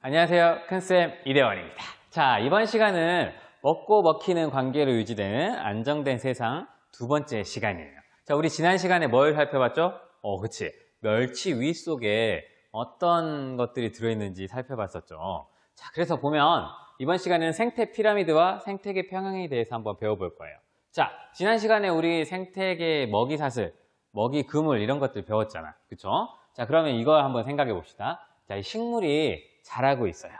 안녕하세요. 큰쌤 이대원입니다. 자, 이번 시간은 먹고 먹히는 관계로 유지되는 안정된 세상 두 번째 시간이에요. 자, 우리 지난 시간에 뭘 살펴봤죠? 그치. 멸치위 속에 어떤 것들이 들어있는지 살펴봤었죠. 자, 그래서 보면 이번 시간에는 생태 피라미드와 생태계 평형에 대해서 한번 배워볼 거예요. 자, 지난 시간에 우리 생태계 먹이 사슬, 먹이 그물 이런 것들 배웠잖아. 그쵸? 자, 그러면 이거 한번 생각해 봅시다. 자, 이 식물이 자라고 있어요.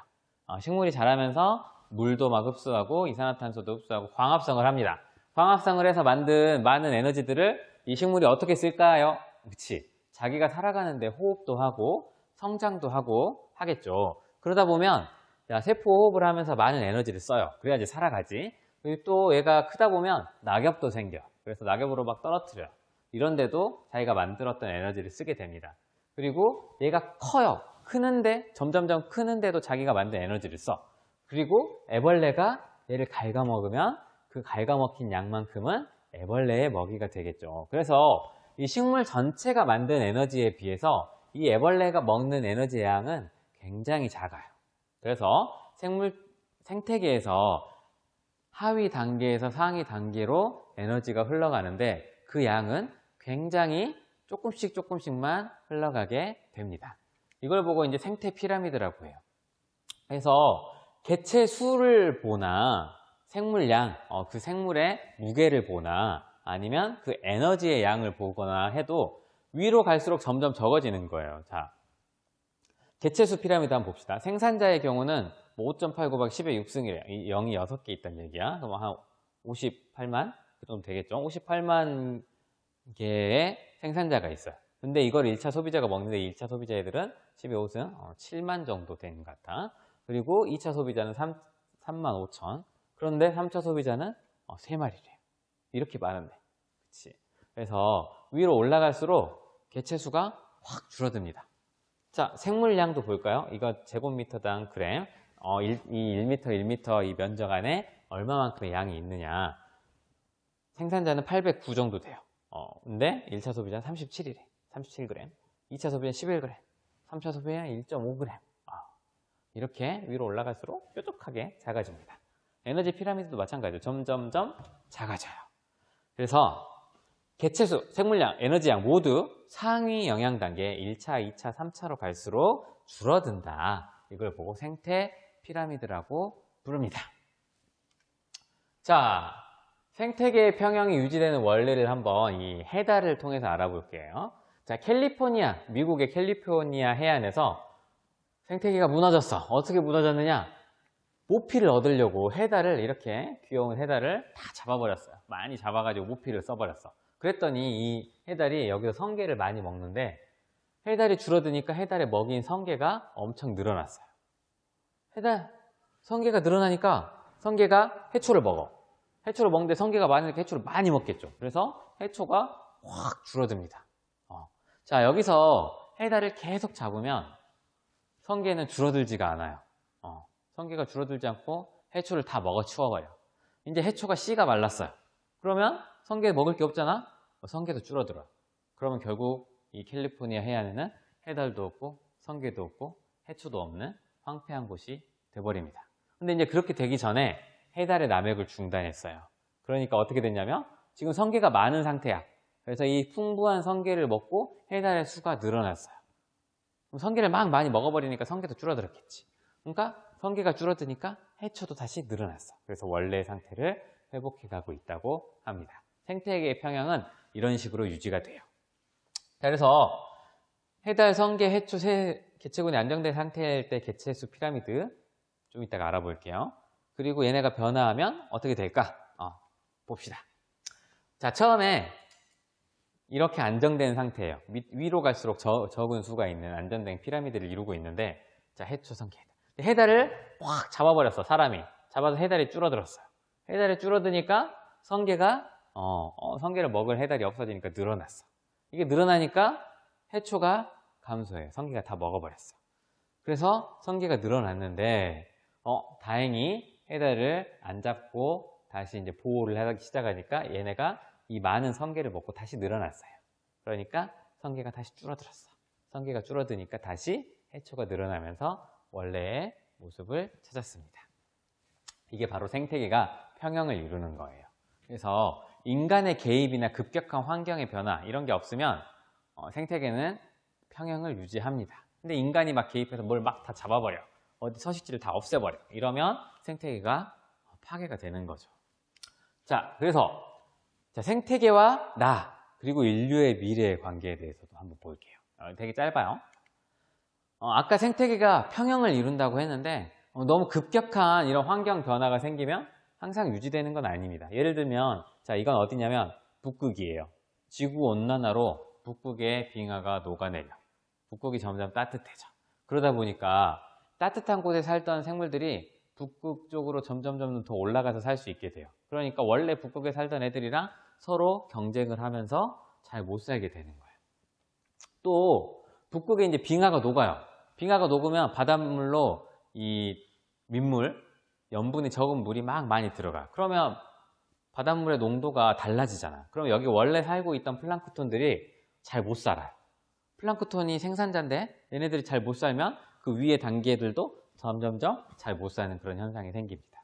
식물이 자라면서 물도 막 흡수하고 이산화탄소도 흡수하고 광합성을 합니다. 광합성을 해서 만든 많은 에너지들을 이 식물이 어떻게 쓸까요? 그치. 자기가 살아가는데 호흡도 하고 성장도 하고 하겠죠. 그러다 보면 세포 호흡을 하면서 많은 에너지를 써요. 그래야지 살아가지. 그리고 또 얘가 크다 보면 낙엽도 생겨. 그래서 낙엽으로 막 떨어뜨려. 이런데도 자기가 만들었던 에너지를 쓰게 됩니다. 그리고 얘가 커요. 크는데 점점점 크는데도 자기가 만든 에너지를 써. 그리고 애벌레가 얘를 갉아먹으면 그 갉아먹힌 양만큼은 애벌레의 먹이가 되겠죠. 그래서 이 식물 전체가 만든 에너지에 비해서 이 애벌레가 먹는 에너지의 양은 굉장히 작아요. 그래서 생태계에서 하위 단계에서 상위 단계로 에너지가 흘러가는데 그 양은 굉장히 조금씩만 흘러가게 됩니다. 이걸 보고 이제 생태 피라미드라고 해요. 그래서 개체 수를 보나 생물량, 그 생물의 무게를 보나 아니면 그 에너지의 양을 보거나 해도 위로 갈수록 점점 적어지는 거예요. 자, 개체수 피라미드 한번 봅시다. 생산자의 경우는 5.8 곱하기 10의 6승이래요. 0이 6개 있다는 얘기야. 그럼 한 58만? 그 정도 되겠죠? 58만 개의 생산자가 있어요. 근데 이걸 1차 소비자가 먹는데 1차 소비자 애들은 12호승 7만 정도 되는 것 같다. 그리고 2차 소비자는 3만 5천. 그런데 3차 소비자는 3마리래요. 이렇게 많은데. 그치? 그래서 위로 올라갈수록 개체수가 확 줄어듭니다. 자, 생물량도 볼까요? 이거 제곱미터당 그램. 이 1m, 1m 이 면적 안에 얼마만큼의 양이 있느냐. 생산자는 809 정도 돼요. 근데 1차 소비자는 37이래. 37g. 2차 소비자는 11g. 3차 소비자는 1.5g. 이렇게 위로 올라갈수록 뾰족하게 작아집니다. 에너지 피라미드도 마찬가지죠. 점점점 작아져요. 그래서 개체수, 생물량, 에너지양 모두 상위 영양 단계 1차, 2차, 3차로 갈수록 줄어든다. 이걸 보고 생태 피라미드라고 부릅니다. 자, 생태계의 평형이 유지되는 원리를 한번 이 해달을 통해서 알아볼게요. 자, 캘리포니아, 미국의 캘리포니아 해안에서 생태계가 무너졌어. 어떻게 무너졌느냐? 모피를 얻으려고 해달을 이렇게 귀여운 해달을 다 잡아버렸어요. 많이 잡아가지고 모피를 써버렸어. 그랬더니 이 해달이 여기서 성게를 많이 먹는데 해달이 줄어드니까 해달에 먹인 성게가 엄청 늘어났어요. 성게가 늘어나니까 성게가 해초를 먹어. 해초를 먹는데 성게가 많으니까 해초를 많이 먹겠죠. 그래서 해초가 확 줄어듭니다. 자, 여기서 해달을 계속 잡으면 성게는 줄어들지가 않아요. 성게가 줄어들지 않고 해초를 다 먹어 치워버려. 이제 해초가 씨가 말랐어요. 그러면 성게 먹을 게 없잖아? 성게도 줄어들어요. 그러면 결국 이 캘리포니아 해안에는 해달도 없고 성게도 없고 해초도 없는 황폐한 곳이 돼버립니다. 근데 이제 그렇게 되기 전에 해달의 남획을 중단했어요. 그러니까 어떻게 됐냐면 지금 성게가 많은 상태야. 그래서 이 풍부한 성게를 먹고 해달의 수가 늘어났어요. 그럼 성게를 막 많이 먹어버리니까 성게도 줄어들었겠지. 그러니까 성게가 줄어드니까 해초도 다시 늘어났어. 그래서 원래의 상태를 회복해가고 있다고 합니다. 생태계의 평형은 이런 식으로 유지가 돼요. 자, 그래서 해달, 성게, 해초, 개체군이 안정된 상태일 때 개체수 피라미드 좀 이따가 알아볼게요. 그리고 얘네가 변화하면 어떻게 될까? 봅시다. 자, 처음에 이렇게 안정된 상태예요. 위로 갈수록 적은 수가 있는 안정된 피라미드를 이루고 있는데, 자, 해초, 성게, 해달을 확 잡아버렸어. 사람이 잡아서 해달이 줄어들었어요. 해달이 줄어드니까 성게가 성게를 먹을 해달이 없어지니까 늘어났어. 이게 늘어나니까 해초가 감소해요. 성게가 다 먹어버렸어. 그래서 성게가 늘어났는데 다행히 해달을 안 잡고 다시 이제 보호를 하기 시작하니까 얘네가 이 많은 성게를 먹고 다시 늘어났어요. 그러니까 성게가 다시 줄어들었어. 성게가 줄어드니까 다시 해초가 늘어나면서 원래의 모습을 찾았습니다. 이게 바로 생태계가 평형을 이루는 거예요. 그래서 인간의 개입이나 급격한 환경의 변화 이런 게 없으면 생태계는 평형을 유지합니다. 근데 인간이 막 개입해서 뭘 막 다 잡아버려, 어디 서식지를 다 없애버려, 이러면 생태계가 파괴가 되는 거죠. 자, 그래서 생태계와 나 그리고 인류의 미래의 관계에 대해서도 한번 볼게요. 되게 짧아요. 아까 생태계가 평형을 이룬다고 했는데 너무 급격한 이런 환경 변화가 생기면 항상 유지되는 건 아닙니다. 예를 들면 자, 이건 어디냐면 북극이에요. 지구온난화로 북극의 빙하가 녹아내려 북극이 점점 따뜻해져. 그러다 보니까 따뜻한 곳에 살던 생물들이 북극 쪽으로 점점 더 올라가서 살 수 있게 돼요. 그러니까 원래 북극에 살던 애들이랑 서로 경쟁을 하면서 잘 못 살게 되는 거예요. 또 북극에 이제 빙하가 녹아요. 빙하가 녹으면 바닷물로 이 민물, 염분이 적은 물이 막 많이 들어가. 그러면 바닷물의 농도가 달라지잖아. 그럼 여기 원래 살고 있던 플랑크톤들이 잘 못 살아요. 플랑크톤이 생산자인데 얘네들이 잘 못 살면 그 위에 단계들도 점점점 잘 못 사는 그런 현상이 생깁니다.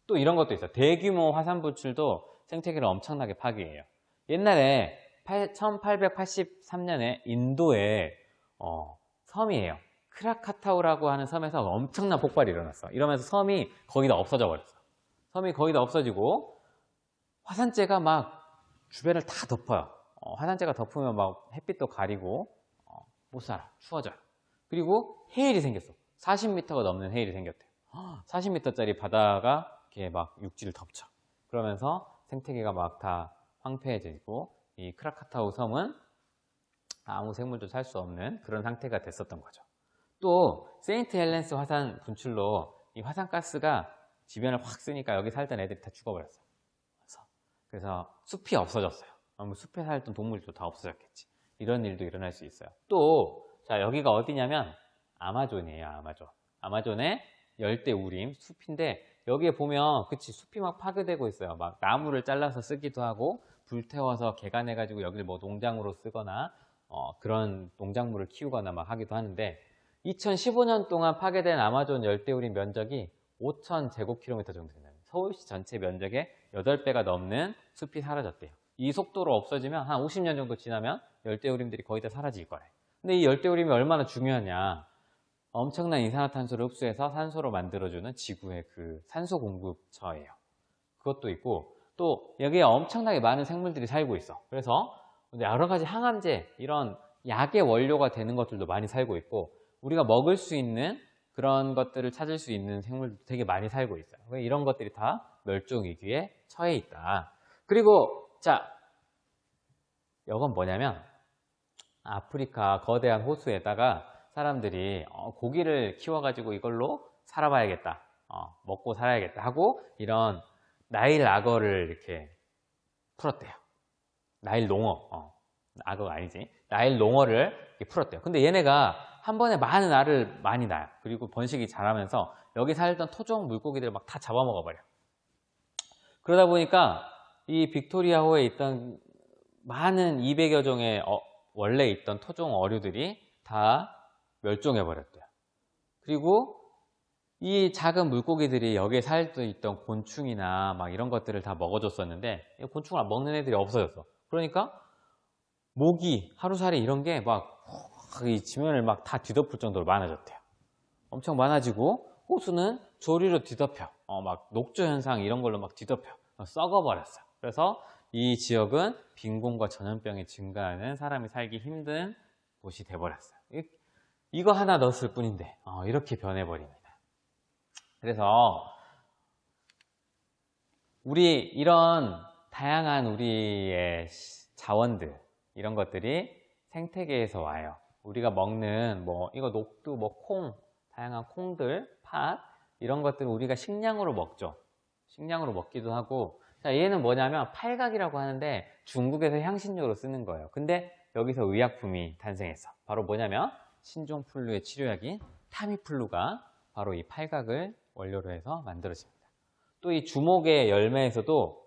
또 이런 것도 있어요. 대규모 화산 분출도 생태계를 엄청나게 파괴해요. 옛날에 1883년에 인도에 섬이에요. 크라카타우라고 하는 섬에서 엄청난 폭발이 일어났어. 이러면서 섬이 거의 다 없어져 버렸어. 섬이 거의 다 없어지고 화산재가 막 주변을 다 덮어요. 화산재가 덮으면 막 햇빛도 가리고 못 살아. 추워져요. 그리고 해일이 생겼어. 40m가 넘는 해일이 생겼대요. 40m짜리 바다가 이렇게 막 육지를 덮쳐. 그러면서 생태계가 막 다 황폐해지고 이 크라카타우 섬은 아무 생물도 살 수 없는 그런 상태가 됐었던 거죠. 또 세인트 헬렌스 화산 분출로 이 화산가스가 지변을 확 쓰니까 여기 살던 애들이 다 죽어버렸어요. 그래서 숲이 없어졌어요. 숲에 살던 동물도 다 없어졌겠지. 이런 일도 일어날 수 있어요. 또 자, 여기가 어디냐면 아마존이에요. 아마존. 아마존의 열대우림 숲인데 여기에 보면 그치 숲이 막 파괴되고 있어요. 막 나무를 잘라서 쓰기도 하고 불태워서 개간해가지고 여기를 뭐 농장으로 쓰거나 그런 농작물을 키우거나 막 하기도 하는데 2015년 동안 파괴된 아마존 열대우림 면적이 5,000제곱킬로미터 정도 된다. 서울시 전체 면적의 8배가 넘는 숲이 사라졌대요. 이 속도로 없어지면 한 50년 정도 지나면 열대우림들이 거의 다 사라질 거래. 근데 이 열대우림이 얼마나 중요하냐. 엄청난 이산화탄소를 흡수해서 산소로 만들어주는 지구의 그 산소 공급처예요. 그것도 있고 또 여기에 엄청나게 많은 생물들이 살고 있어. 그래서 여러 가지 항암제 이런 약의 원료가 되는 것들도 많이 살고 있고 우리가 먹을 수 있는 그런 것들을 찾을 수 있는 생물도 되게 많이 살고 있어요. 이런 것들이 다 멸종 위기에 처해 있다. 그리고 자, 이건 뭐냐면 아프리카 거대한 호수에다가 사람들이 고기를 키워가지고 이걸로 살아봐야겠다, 먹고 살아야겠다 하고 이런 나일 악어를 이렇게 풀었대요. 나일 농어, 악어가 아니지. 나일 농어를 이렇게 풀었대요. 근데 얘네가 한 번에 많은 알을 많이 낳아요. 그리고 번식이 잘하면서 여기 살던 토종 물고기들을 막 다 잡아먹어버려. 그러다 보니까 이 빅토리아호에 있던 많은 200여 종의 원래 있던 토종 어류들이 다 멸종해버렸대요. 그리고 이 작은 물고기들이 여기에 살고 있던 곤충이나 막 이런 것들을 다 먹어줬었는데 곤충을 먹는 애들이 없어졌어. 그러니까 모기, 하루살이 이런 게 막 이 지면을 막 다 뒤덮을 정도로 많아졌대요. 엄청 많아지고 호수는 조류로 뒤덮여. 막 녹조 현상 이런 걸로 막 뒤덮여. 썩어버렸어요. 그래서 이 지역은 빈곤과 전염병이 증가하는 사람이 살기 힘든 곳이 돼버렸어요. 이거 하나 넣었을 뿐인데 이렇게 변해버립니다. 그래서 우리 이런 다양한 우리의 자원들 이런 것들이 생태계에서 와요. 우리가 먹는 뭐 이거 녹두, 뭐 콩, 다양한 콩들, 팥 이런 것들을 우리가 식량으로 먹죠. 식량으로 먹기도 하고 자, 얘는 뭐냐면 팔각이라고 하는데 중국에서 향신료로 쓰는 거예요. 근데 여기서 의약품이 탄생했어. 바로 뭐냐면 신종플루의 치료약인 타미플루가 바로 이 팔각을 원료로 해서 만들어집니다. 또 이 주목의 열매에서도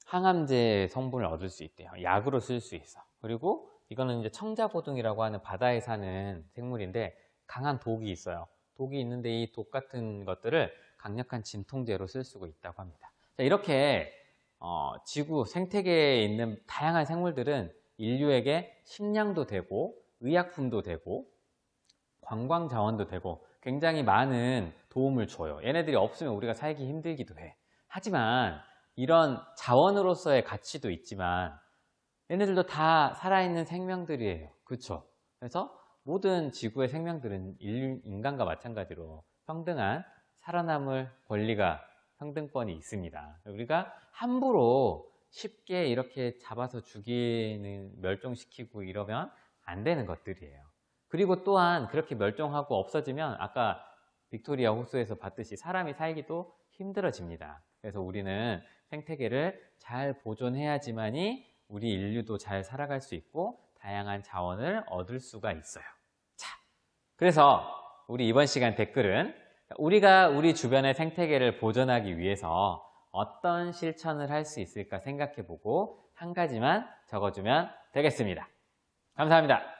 항암제 성분을 얻을 수 있대요. 약으로 쓸 수 있어. 그리고 이거는 이제 청자고등이라고 하는 바다에 사는 생물인데 강한 독이 있어요. 독이 있는데 이 독 같은 것들을 강력한 진통제로 쓸 수가 있다고 합니다. 자, 이렇게 지구 생태계에 있는 다양한 생물들은 인류에게 식량도 되고 의약품도 되고 관광 자원도 되고 굉장히 많은 도움을 줘요. 얘네들이 없으면 우리가 살기 힘들기도 해. 하지만 이런 자원으로서의 가치도 있지만 얘네들도 다 살아있는 생명들이에요. 그렇죠? 그래서 모든 지구의 생명들은 인간과 마찬가지로 평등한 살아남을 권리가 평등권이 있습니다. 우리가 함부로 쉽게 이렇게 잡아서 죽이는, 멸종시키고 이러면 안 되는 것들이에요. 그리고 또한 그렇게 멸종하고 없어지면 아까 빅토리아 호수에서 봤듯이 사람이 살기도 힘들어집니다. 그래서 우리는 생태계를 잘 보존해야지만이 우리 인류도 잘 살아갈 수 있고 다양한 자원을 얻을 수가 있어요. 자, 그래서 우리 이번 시간 댓글은 우리가 우리 주변의 생태계를 보존하기 위해서 어떤 실천을 할 수 있을까 생각해보고 한 가지만 적어주면 되겠습니다. 감사합니다.